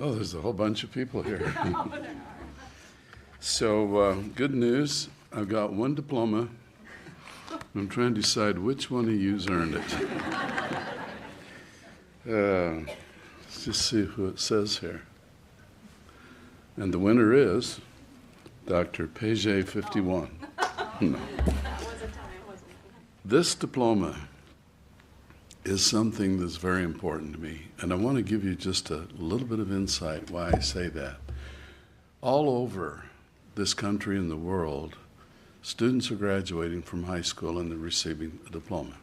Oh, there's a whole bunch of people here. So, good news. I've got one diploma. I'm trying to decide which one of you's earned it. Let's just see who it says here. And the winner is Dr. Page 51. No. This diploma is something that's very important to me, and I want to give you just a little bit of insight why I say that. All over this country and the world, students are graduating from high school and they're receiving a diploma.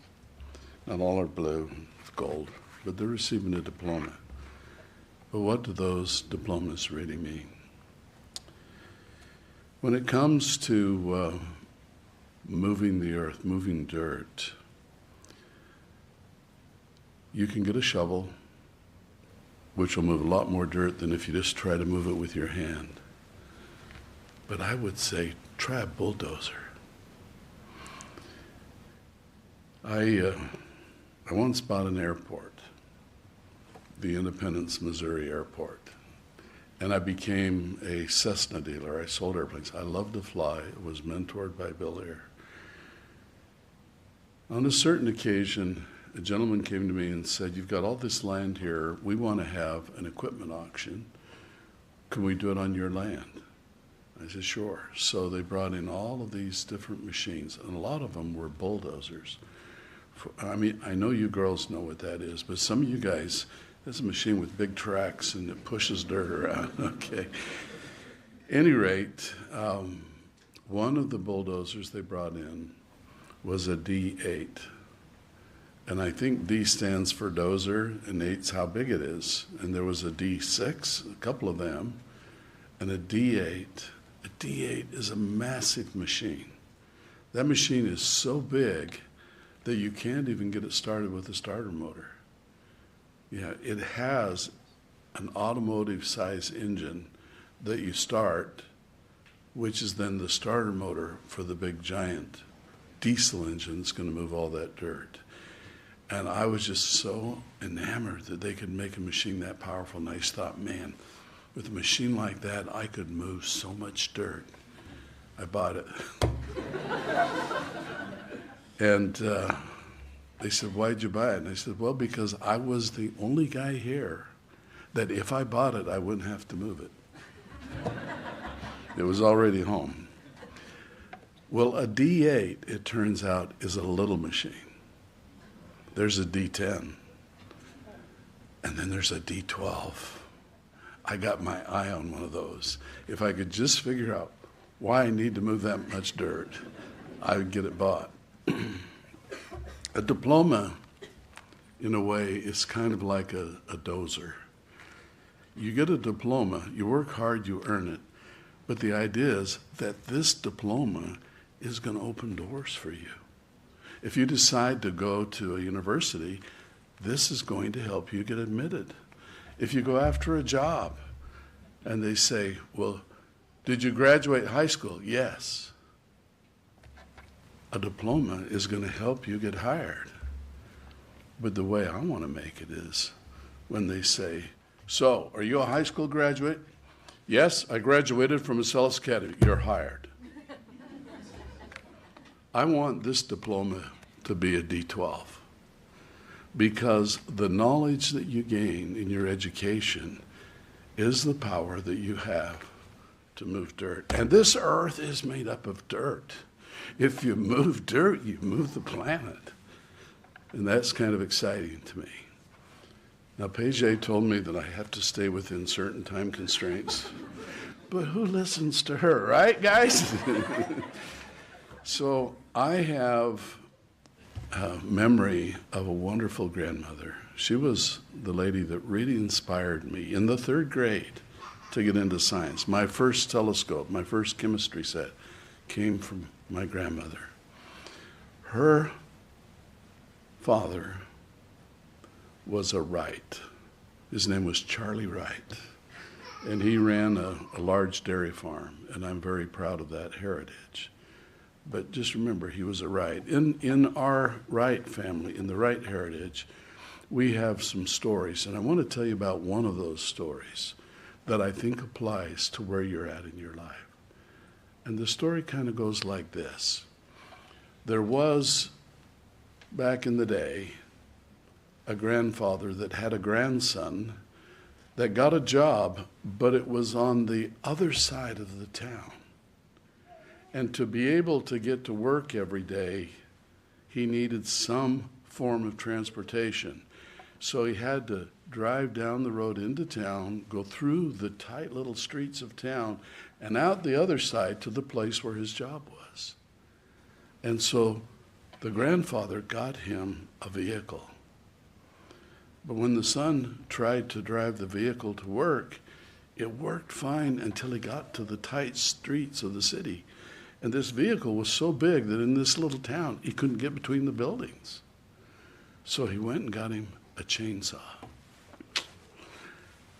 Not all are blue, gold, but they're receiving a diploma. But what do those diplomas really mean? When it comes to moving the earth, moving dirt, you can get a shovel, which will move a lot more dirt than if you just try to move it with your hand. But I would say, try a bulldozer. I once bought an airport, the Independence, Missouri airport, and I became a Cessna dealer. I sold airplanes. I loved to fly. I was mentored by Bill Air. On a certain occasion, a gentleman came to me and said, "You've got all this land here. We want to have an equipment auction. Can we do it on your land?" I said, "Sure." So they brought in all of these different machines, and a lot of them were bulldozers. I mean, I know you girls know what that is, but some of you guys, that's a machine with big tracks and it pushes dirt around. Okay. Any rate, one of the bulldozers they brought in was a D8. And I think D stands for dozer, and 8's how big it is. And there was a D6, a couple of them, and a D8. A D8 is a massive machine. That machine is so big that you can't even get it started with a starter motor. Yeah, it has an automotive-size engine that you start, which is then the starter motor for the big giant diesel engine that's going to move all that dirt. And I was just so enamored that they could make a machine that powerful. And I just thought, man, with a machine like that, I could move so much dirt. I bought it. And they said, "Why'd you buy it?" And I said, "Well, because I was the only guy here that if I bought it, I wouldn't have to move it." It was already home. Well, a D8, it turns out, is a little machine. There's a D10, and then there's a D12. I got my eye on one of those. If I could just figure out why I need to move that much dirt, I would get it bought. A diploma, in a way, is kind of like a dozer. You get a diploma, you work hard, you earn it, but the idea is that this diploma is going to open doors for you. If you decide to go to a university, this is going to help you get admitted. If you go after a job and they say, "Well, did you graduate high school?" "Yes." A diploma is going to help you get hired. But the way I want to make it is when they say, "So, are you a high school graduate?" "Yes, I graduated from Acellus Academy." "You're hired." I want this diploma to be a D12 because the knowledge that you gain in your education is the power that you have to move dirt. And this earth is made up of dirt. If you move dirt, you move the planet. And that's kind of exciting to me. Now, Paige told me that I have to stay within certain time constraints. But who listens to her, right, guys? So I have a memory of a wonderful grandmother. She was the lady that really inspired me in the 3rd grade to get into science. My first telescope, my first chemistry set came from my grandmother. Her father was a Wright. His name was Charlie Wright. And he ran a large dairy farm, and I'm very proud of that heritage. But just remember, he was a Wright. In our Wright family, in the Wright heritage, we have some stories, and I want to tell you about one of those stories. that I think applies to where you're at in your life. And the story kind of goes like this. There was, back in the day, a grandfather that had a grandson that got a job, but it was on the other side of the town. And to be able to get to work every day, he needed some form of transportation. So he had to drive down the road into town, go through the tight little streets of town, and out the other side to the place where his job was. And so the grandfather got him a vehicle. But when the son tried to drive the vehicle to work, it worked fine until he got to the tight streets of the city. And this vehicle was so big that in this little town, he couldn't get between the buildings. So he went and got him a chainsaw.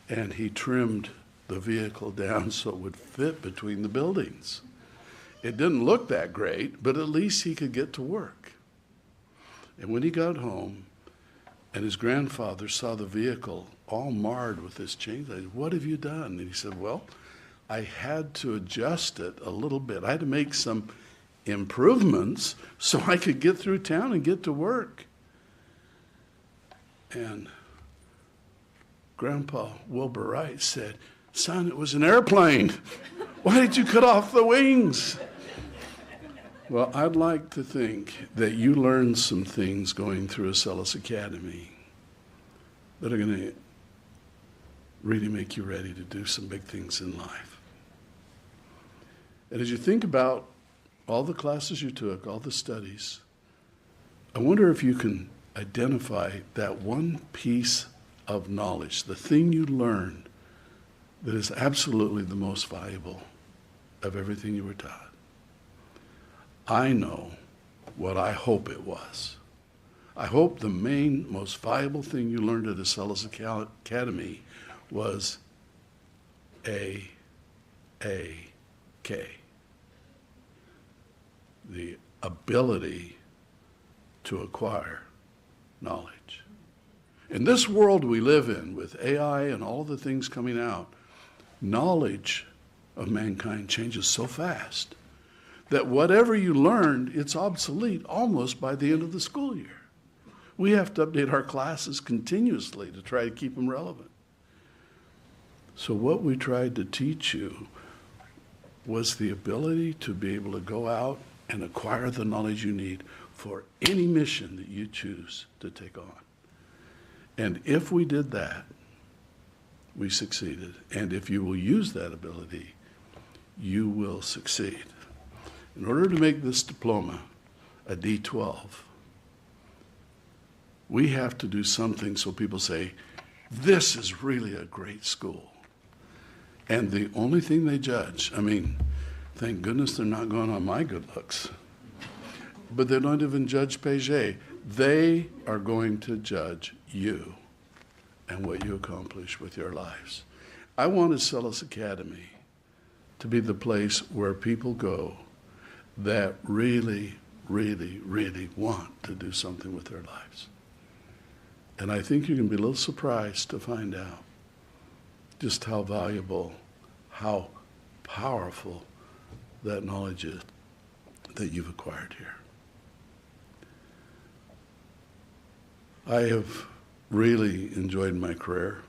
And he trimmed the vehicle down so it would fit between the buildings. It didn't look that great, but at least he could get to work. And when he got home, and his grandfather saw the vehicle all marred with this chainsaw, he said, "What have you done?" And he said, "Well, I had to adjust it a little bit. I had to make some improvements so I could get through town and get to work." And Grandpa Wilbur Wright said, "Son, it was an airplane. Why did you cut off the wings?" Well, I'd like to think that you learned some things going through Acellus Academy that are going to really make you ready to do some big things in life. And as you think about all the classes you took, all the studies, I wonder if you can identify that one piece of knowledge, the thing you learned that is absolutely the most valuable of everything you were taught. I know what I hope it was. I hope the main, most valuable thing you learned at Acellus Academy was A-K. The ability to acquire knowledge. In this world we live in, with AI and all the things coming out, knowledge of mankind changes so fast that whatever you learned, it's obsolete almost by the end of the school year. We have to update our classes continuously to try to keep them relevant. So what we tried to teach you was the ability to be able to go out and acquire the knowledge you need for any mission that you choose to take on. And if we did that, we succeeded. And if you will use that ability, you will succeed. In order to make this diploma a D12, we have to do something so people say, "This is really a great school." And the only thing they judge, thank goodness they're not going on my good looks, but they don't even judge Paget. They are going to judge you and what you accomplish with your lives. I want Acellus Academy to be the place where people go that really, really, really want to do something with their lives. And I think you can be a little surprised to find out just how valuable, how powerful that knowledge is that you've acquired here. I have really enjoyed my career.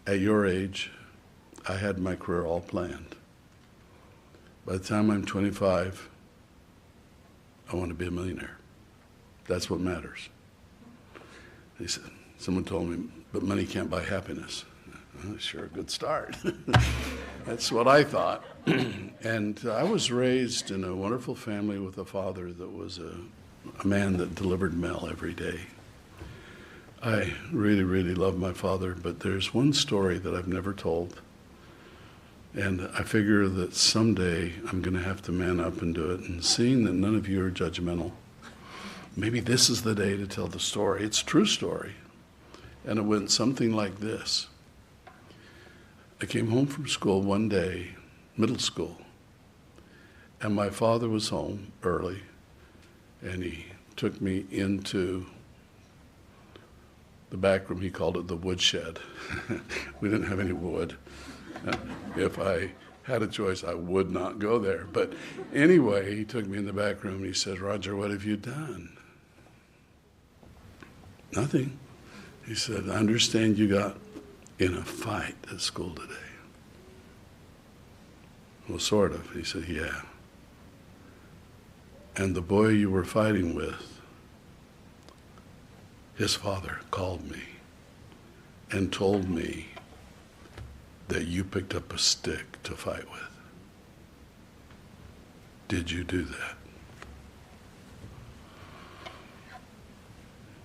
At your age, I had my career all planned. By the time I'm 25, I want to be a millionaire. That's what matters. He said, someone told me, but money can't buy happiness. Well, sure, a good start. That's what I thought. And I was raised in a wonderful family with a father that was a man that delivered mail every day. I really, really love my father, but there's one story that I've never told. And I figure that someday I'm going to have to man up and do it. And seeing that none of you are judgmental, maybe this is the day to tell the story. It's a true story. And it went something like this. I came home from school one day, middle school, and my father was home early, and he took me into The back room, he called it the woodshed. We didn't have any wood. If I had a choice, I would not go there. But anyway, he took me in the back room and he said, Roger, what have you done? Nothing. He said, I understand you got in a fight at school today. Well, sort of. He said, yeah. And the boy you were fighting with, his father called me and told me that you picked up a stick to fight with. Did you do that?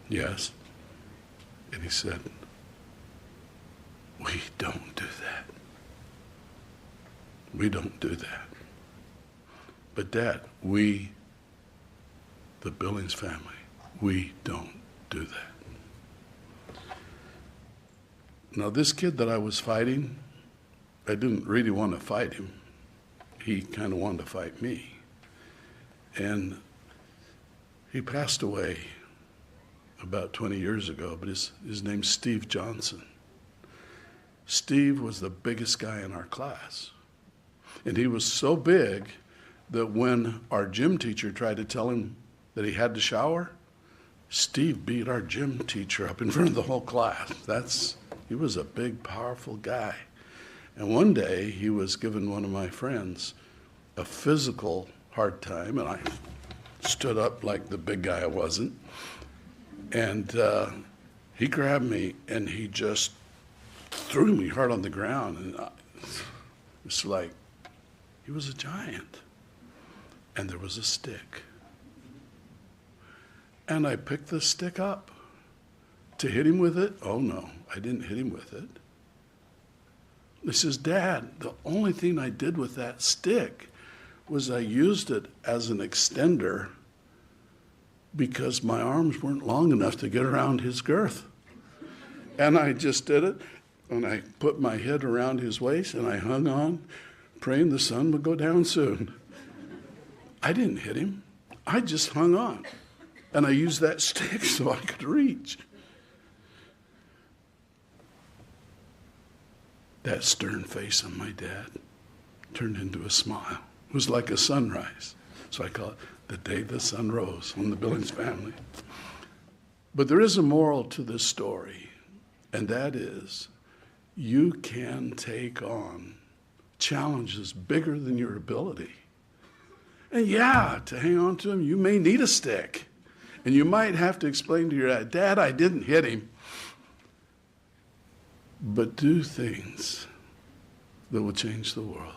Yes. And he said, we don't do that. We don't do that. But Dad, we, the Billings family, we don't do that. Now this kid that I was fighting, I didn't really want to fight him. He kind of wanted to fight me. And he passed away about 20 years ago, but his name's Steve Johnson. Steve was the biggest guy in our class. And he was so big that when our gym teacher tried to tell him that he had to shower, Steve beat our gym teacher up in front of the whole class. He was a big, powerful guy. And one day he was giving one of my friends a physical hard time, and I stood up like the big guy I wasn't. And he grabbed me and he just threw me hard on the ground. And it's like he was a giant. And there was a stick. And I picked the stick up to hit him with it. Oh no, I didn't hit him with it. He says, Dad, the only thing I did with that stick was I used it as an extender because my arms weren't long enough to get around his girth. And I just did it, and I put my head around his waist, and I hung on, praying the sun would go down soon. I didn't hit him. I just hung on, and I used that stick so I could reach. That stern face on my dad turned into a smile. It was like a sunrise. So I call it the day the sun rose on the Billings family. But there is a moral to this story, and that is you can take on challenges bigger than your ability. And yeah, to hang on to them, you may need a stick. And you might have to explain to your dad, Dad, I didn't hit him. But do things that will change the world.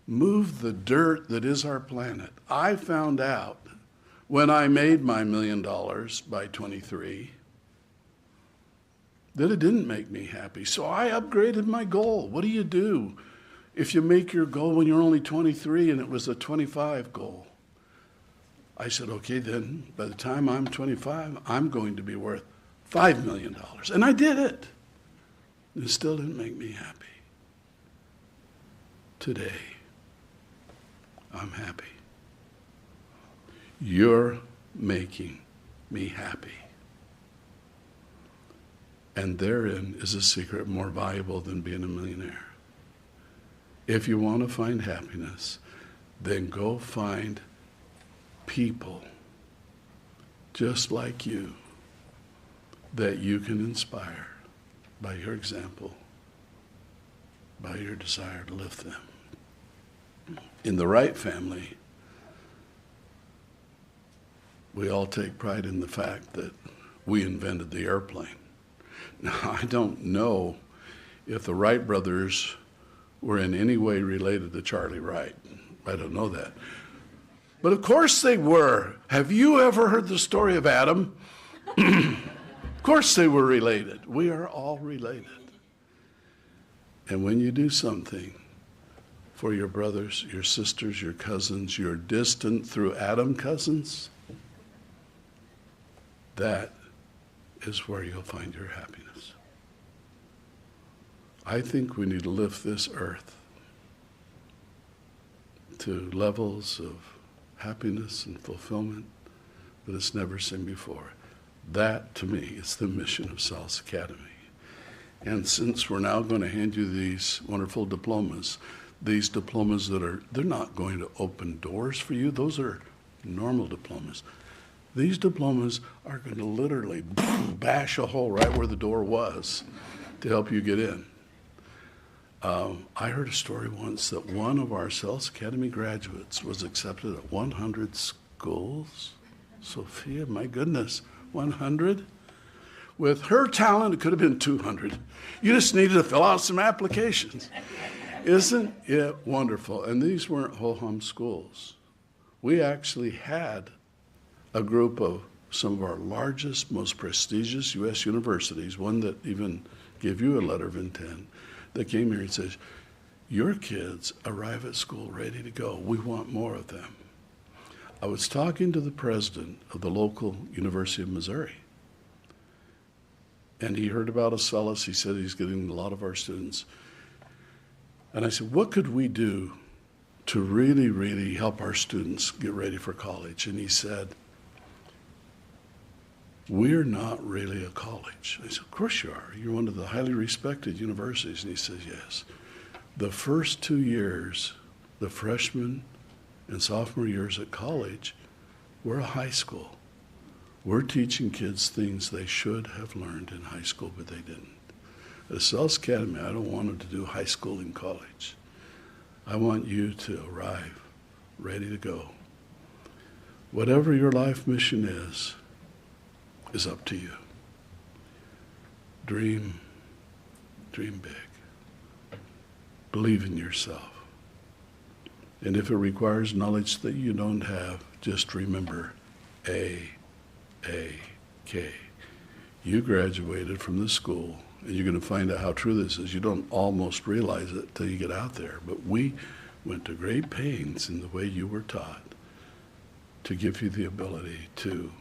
Move the dirt that is our planet. I found out when I made my $1 million by 23 that it didn't make me happy. So I upgraded my goal. What do you do if you make your goal when you're only 23 and it was a 25 goal? I said, okay, then by the time I'm 25, I'm going to be worth $5 million. And I did it. It still didn't make me happy. Today, I'm happy. You're making me happy. And therein is a secret more valuable than being a millionaire. If you want to find happiness, then go find people just like you that you can inspire by your example, by your desire to lift them. In the Wright family, we all take pride in the fact that we invented the airplane. Now, I don't know if the Wright brothers were in any way related to Charlie Wright. I don't know that. But of course they were. Have you ever heard the story of Adam? Of course they were related. We are all related. And when you do something for your brothers, your sisters, your cousins, your distant through Adam cousins, that is where you'll find your happiness. I think we need to lift this earth to levels of happiness and fulfillment that it's never seen before. That, to me, is the mission of Acellus Academy. And since we're now going to hand you these wonderful diplomas, these diplomas they're not going to open doors for you. Those are normal diplomas. These diplomas are going to literally bash a hole right where the door was to help you get in. I heard a story once that one of our Acellus Academy graduates was accepted at 100 schools. Sophia, my goodness, 100? With her talent, it could have been 200. You just needed to fill out some applications. Isn't it wonderful? And these weren't ho-hum schools. We actually had a group of some of our largest, most prestigious U.S. universities, one that even gave you a letter of intent, that came here and says, your kids arrive at school ready to go. We want more of them. I was talking to the president of the local University of Missouri, and he heard about Acellus. He said he's getting a lot of our students. And I said, what could we do to really, really help our students get ready for college? And he said, we're not really a college. I said, of course you are. You're one of the highly respected universities. And he says, yes. The first 2 years, the freshman and sophomore years at college, we're a high school. We're teaching kids things they should have learned in high school, but they didn't. At Acellus Academy, I don't want them to do high school and college. I want you to arrive ready to go. Whatever your life mission is up to you. Dream big. Believe in yourself. And if it requires knowledge that you don't have, just remember A-K. You graduated from this school, and you're going to find out how true this is. You don't almost realize it till you get out there. But we went to great pains in the way you were taught to give you the ability to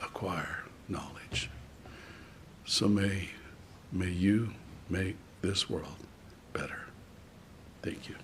acquire knowledge. So may you make this world better. Thank you.